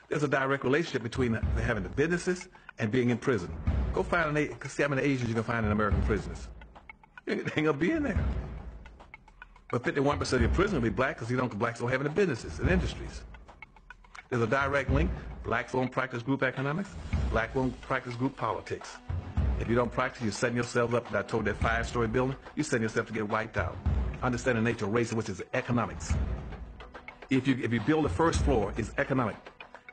There's a direct relationship between having the businesses and being in prison. Go find see how many Asians you can find in American prisons. They ain't gonna be in there. But 51% of your prison will be black because blacks don't have any businesses and industries. There's a direct link. Blacks won't practice group economics. Blacks won't practice group politics. If you don't practice, you're setting yourself up. I told that 5-story building, you're setting yourself to get wiped out. Understand the nature of racism, which is economics. If you build the first floor, it's economic.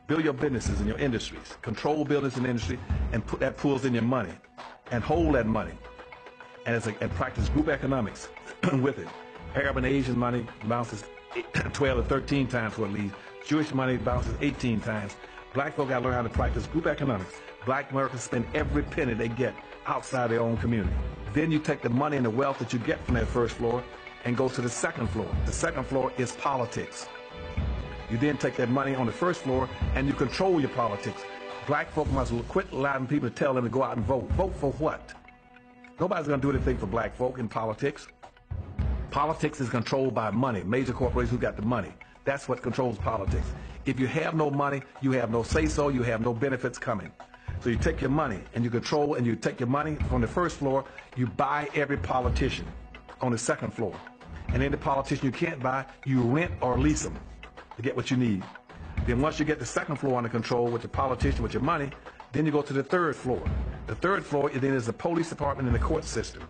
Build your businesses and your industries. Control business and industry, and put that pulls in your money, and hold that money, and practice group economics with it. Arab and Asian money bounces 12 to 13 times what it leaves. Jewish money bounces 18 times. Black folk got to learn how to practice group economics. Black Americans spend every penny they get outside their own community. Then you take the money and the wealth that you get from that first floor and go to the second floor. The second floor is politics. You then take that money on the first floor and you control your politics. Black folk must quit allowing people to tell them to go out and vote. Vote for what? Nobody's going to do anything for black folk in politics. Politics is controlled by money. Major corporations who got the money. That's what controls politics. If you have no money, you have no say-so, you have no benefits coming. So you take your money and you control, and you take your money from the first floor, you buy every politician on the second floor. And any politician you can't buy, you rent or lease them to get what you need. Then once you get the second floor under control with the politician, with your money, then you go to the third floor. The third floor then is the police department and the court system.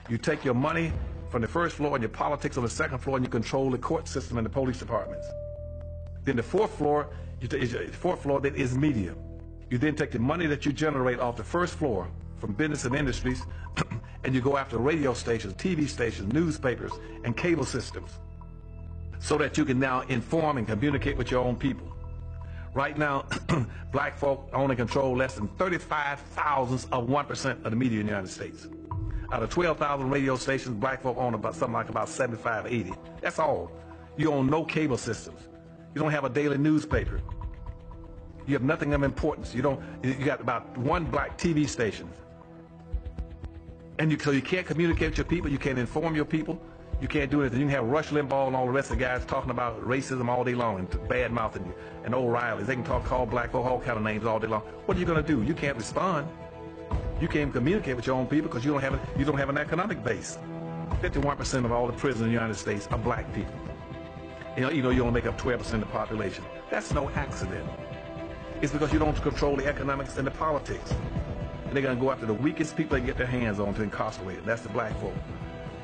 You take your money from the first floor and your politics on the second floor, and you control the court system and the police departments. Then the fourth floor, then is media. You then take the money that you generate off the first floor from business and industries, and you go after radio stations, TV stations, newspapers, and cable systems, so that you can now inform and communicate with your own people. Right now, black folk only control less than 35 thousandths of 1% of the media in the United States. Out of 12,000 radio stations, black folk own about 75, 80. That's all. You own no cable systems. You don't have a daily newspaper. You have nothing of importance. You got about one black TV station. And so you can't communicate with your people. You can't inform your people. You can't do anything. You can have Rush Limbaugh and all the rest of the guys talking about racism all day long and bad-mouthing you, and O'Reilly's. They can call black folk all kind of names all day long. What are you going to do? You can't respond. You can't communicate with your own people because you don't have an economic base. 51% of all the prisons in the United States are black people. You only make up 12% of the population. That's no accident. It's because you don't control the economics and the politics. And they're going to go after the weakest people they can get their hands on to incarcerate. That's the black folk.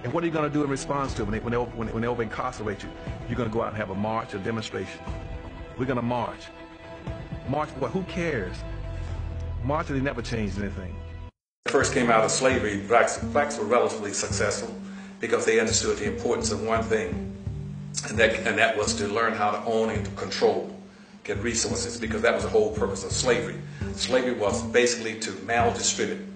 And what are you going to do in response to them when they over-incarcerate you? You're going to go out and have a march, a demonstration. We're going to march. March for what? Who cares? March, they never changed anything. First came out of slavery, blacks were relatively successful because they understood the importance of one thing, and that was to learn how to own and to control, get resources, because that was the whole purpose of slavery. Slavery was basically to maldistribute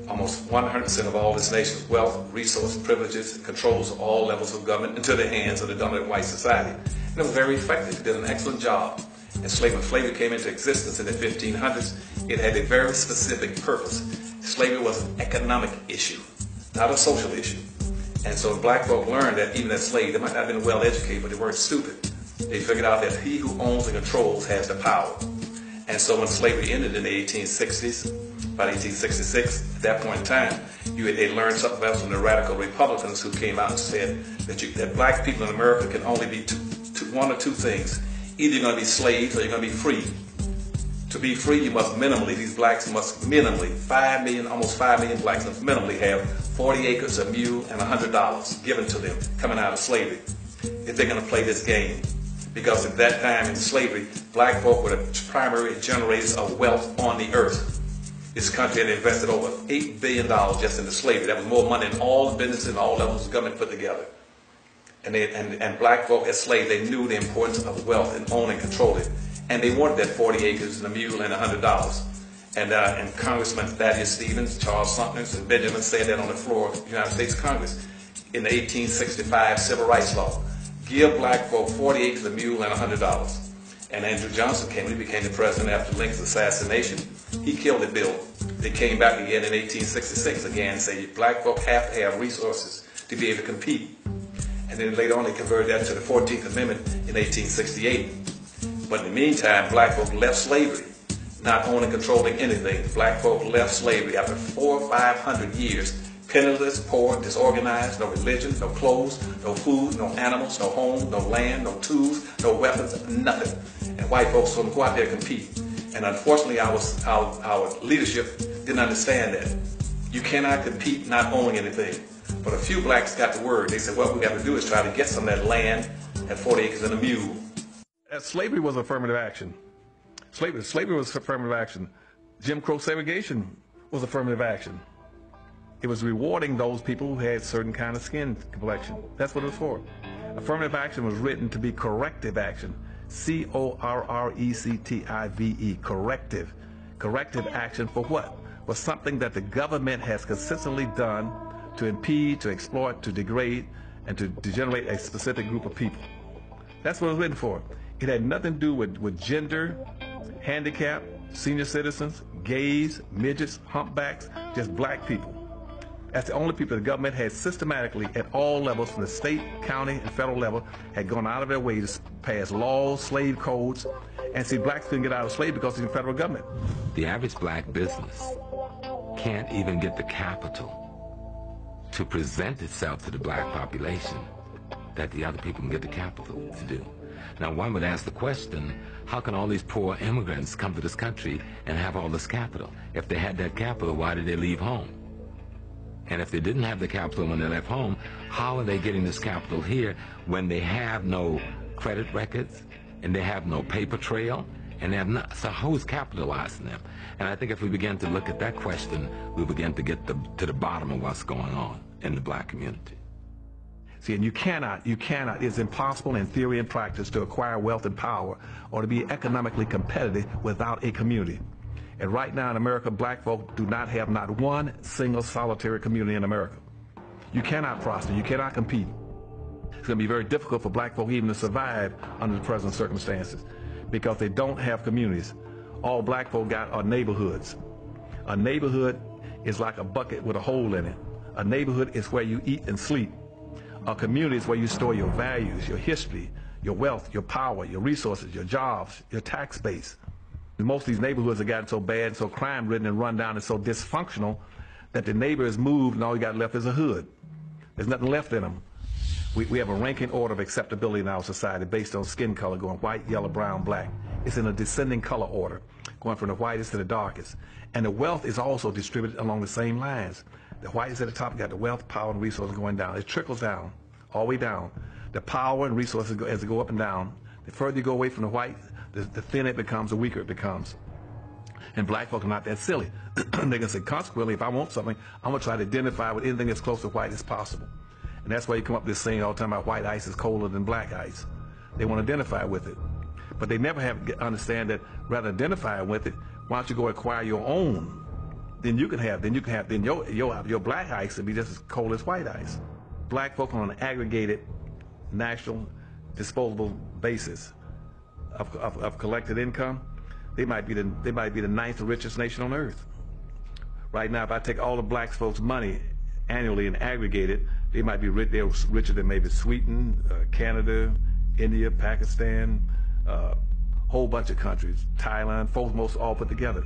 almost 100% of all this nation's wealth, resources, privileges, and controls of all levels of government into the hands of the dominant white society. And it was very effective. It did an excellent job. And slavery came into existence in the 1500s. It had a very specific purpose. Slavery was an economic issue, not a social issue. And so black folk learned that even as slaves, they might not have been well educated, but they weren't stupid. They figured out that he who owns and controls has the power. And so when slavery ended in the 1860s, about 1866, at that point in time, they learned something else from the radical Republicans who came out and said that black people in America can only be one or two things. Either you're going to be slaves or you're going to be free. To be free, you must minimally, these blacks must minimally, 5 million, almost 5 million blacks must minimally have 40 acres, a mule, and $100 given to them coming out of slavery if they're going to play this game. Because at that time in slavery, black folk were the primary generators of wealth on the earth. This country had invested over $8 billion just into slavery. That was more money than all the businesses and all levels of government put together. And black folk as slaves, they knew the importance of wealth and owning and controlling. And they wanted that 40 acres and a mule and $100. And Congressman Thaddeus Stevens, Charles Sumner, and Benjamin said that on the floor of the United States Congress in the 1865 Civil Rights Law. Give black folk 40 acres, a mule, and $100. And Andrew Johnson came, he became the president after Lincoln's assassination. He killed the bill. They came back again in 1866 again and said black folk have to have resources to be able to compete. And then later on they converted that to the 14th Amendment in 1868. But in the meantime, black folk left slavery, not owning, controlling anything. Black folk left slavery after 400 or 500 years, penniless, poor, disorganized, no religion, no clothes, no food, no animals, no home, no land, no tools, no weapons, nothing. And white folks told them, go out there and compete. And unfortunately, our leadership didn't understand that. You cannot compete not owning anything. But a few blacks got the word. They said, what we got to do is try to get some of that land at 40 acres and a mule. Slavery was affirmative action. Slavery was affirmative action. Jim Crow segregation was affirmative action. It was rewarding those people who had certain kind of skin complexion. That's what it was for. Affirmative action was written to be corrective action. C-O-R-R-E-C-T-I-V-E, corrective. Corrective action for what? For something that the government has consistently done to impede, to exploit, to degrade, and to degenerate a specific group of people. That's what it was written for. It had nothing to do with gender, handicap, senior citizens, gays, midgets, humpbacks, just black people. That's the only people the government had systematically at all levels, from the state, county, and federal level, had gone out of their way to pass laws, slave codes, and see, blacks couldn't get out of slavery because of the federal government. The average black business can't even get the capital to present itself to the black population that the other people can get the capital to do. Now, one would ask the question, how can all these poor immigrants come to this country and have all this capital? If they had that capital, why did they leave home? And if they didn't have the capital when they left home, how are they getting this capital here when they have no credit records and they have no paper trail and they have not? So who's capitalizing them? And I think if we begin to look at that question, we begin to get to the bottom of what's going on in the black community. See, and you cannot, it's impossible in theory and practice to acquire wealth and power or to be economically competitive without a community. And right now in America, black folk do not have not one single solitary community in America. You cannot prosper, you cannot compete. It's going to be very difficult for black folk even to survive under the present circumstances because they don't have communities. All black folk got are neighborhoods. A neighborhood is like a bucket with a hole in it. A neighborhood is where you eat and sleep. A community is where you store your values, your history, your wealth, your power, your resources, your jobs, your tax base. Most of these neighborhoods have gotten so bad, so crime-ridden and run down and so dysfunctional that the neighbor has moved and all you got left is a hood. There's nothing left in them. We have a ranking order of acceptability in our society based on skin color, going white, yellow, brown, black. It's in a descending color order, going from the whitest to the darkest. And the wealth is also distributed along the same lines. The whitest at the top got the wealth, power, and resources going down. It trickles down, all the way down. The power and resources go, as they go up and down. The further you go away from the white, the thinner it becomes, the weaker it becomes. And black folk are not that silly. They can say, consequently, if I want something, I'm going to try to identify with anything as close to white as possible. And that's why you come up with this saying all the time about white ice is colder than black ice. They want to identify with it. But they never understand that rather than identify with it, why don't you go acquire your own? Then your black ice will be just as cold as white ice. Black folk on an aggregated national disposable basis of collected income, they might be the ninth richest nation on earth. Right now, if I take all the black folks' money annually and aggregate it, they might be they're richer than maybe Sweden, Canada, India, Pakistan, whole bunch of countries, Thailand, folks most all put together.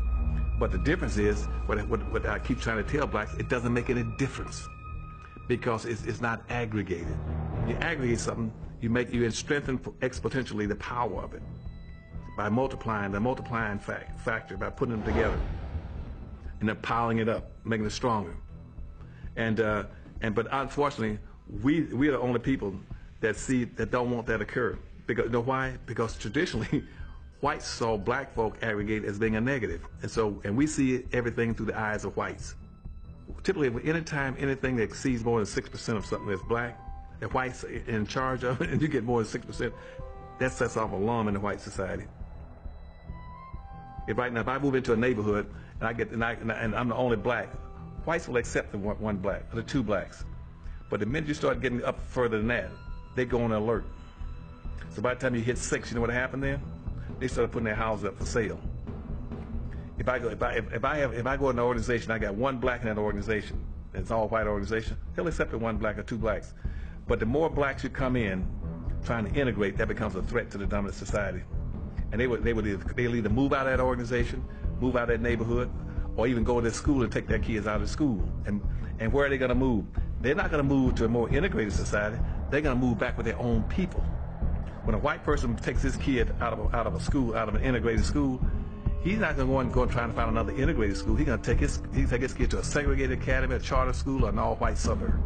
But the difference is, what I keep trying to tell blacks, it doesn't make any difference because it's not aggregated. You aggregate something, you strengthen exponentially the power of it by multiplying factor, by putting them together and then piling it up, making it stronger. But unfortunately, we are the only people that don't want that to occur. Because, you know why? Because traditionally, whites saw black folk aggregate as being a negative. And we see everything through the eyes of whites. Typically, anytime anything that exceeds more than 6% of something that's black, that whites are in charge of it, and you get more than 6%, that sets off an alarm in the white society. If I move into a neighborhood and I'm the only black, whites will accept the one black or the two blacks. But the minute you start getting up further than that, they go on alert. So by the time you hit 6, you know what happened then? They started putting their houses up for sale. If I go in an organization, I got one black in that organization, and it's all white organization, they'll accept the one black or two blacks. But the more blacks you come in trying to integrate, that becomes a threat to the dominant society. and they'll either move out of that organization, move out of that neighborhood, or even go to their school and take their kids out of school. And where are they going to move? They're not going to move to a more integrated society. They're going to move back with their own people. When a white person takes his kid out of a school, out of an integrated school, he's not going to go and try to find another integrated school. He's going to take his kid to a segregated academy, a charter school, or an all-white suburb.